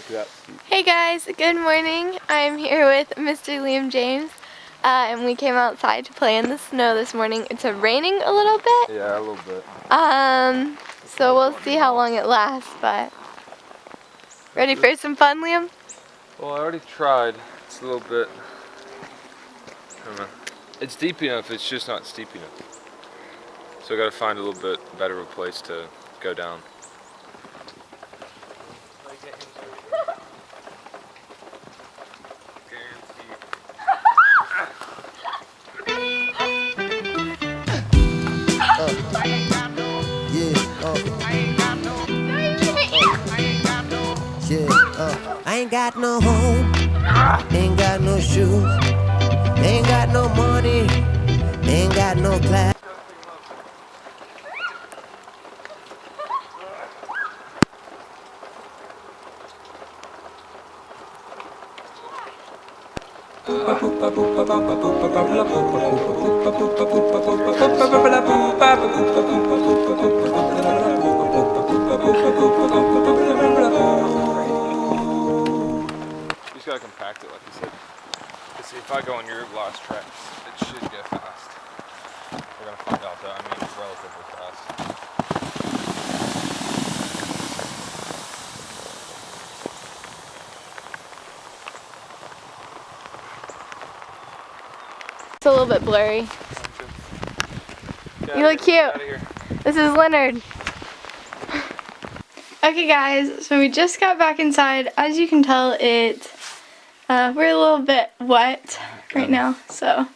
that. Hey guys, good morning. I'm here with Mr. Liam James, and we came outside to play in the snow this morning. It's raining a little bit. Yeah, a little bit. So we'll see how long it lasts, but ready for some fun, Liam? Well, I already tried. It's a little bit, I don't know. It's deep enough, it's just not steep enough. So I gotta find a little bit better of a place to go down. I ain't got no home, ain't got no shoes, ain't got no money, ain't got no class. You just gotta compact it like you said. See, if I go on your last tracks, it should go fast. We're gonna find out though, I mean, relatively fast. It's a little bit blurry. You look cute. This is Leonard. Okay guys, so we just got back inside. As you can tell, we're a little bit wet right now, so.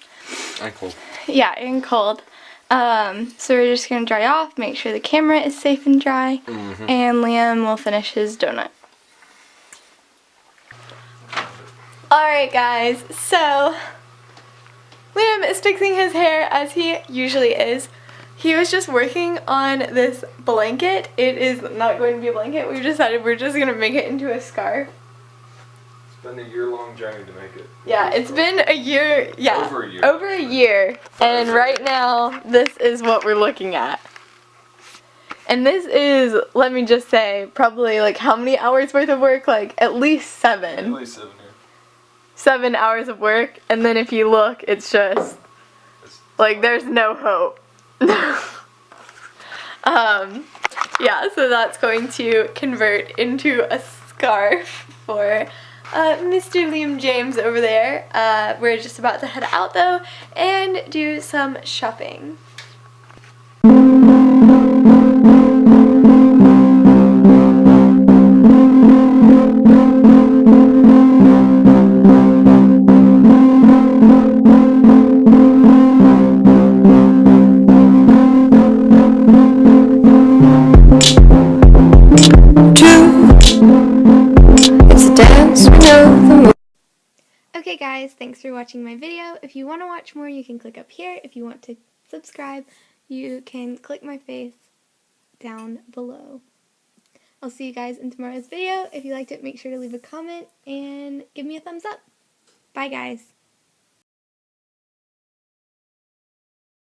And cold. Yeah, and cold. So we're just gonna dry off, make sure the camera is safe and dry, and Liam will finish his donut. Alright guys, so Liam is fixing his hair as he usually is. He was just working on this blanket. It is not going to be a blanket. We've decided we're just gonna make it into a scarf. It's been a year-long journey to make it. Yeah, it's been a year. Yeah, Over a year. Over a year. And right now, this is what we're looking at. And this is, let me just say, probably like how many hours worth of work? Like at least 7. At least 7, yeah. 7 hours of work, and then if you look, it's just like there's no hope. Yeah, so that's going to convert into a scarf for Mr. Liam James over there. We're just about to head out though and do some shopping. Okay guys, thanks for watching my video. If you want to watch more, you can click up here. If you want to subscribe, you can click my face down below. I'll see you guys in tomorrow's video. If you liked it, make sure to leave a comment and give me a thumbs up. Bye guys.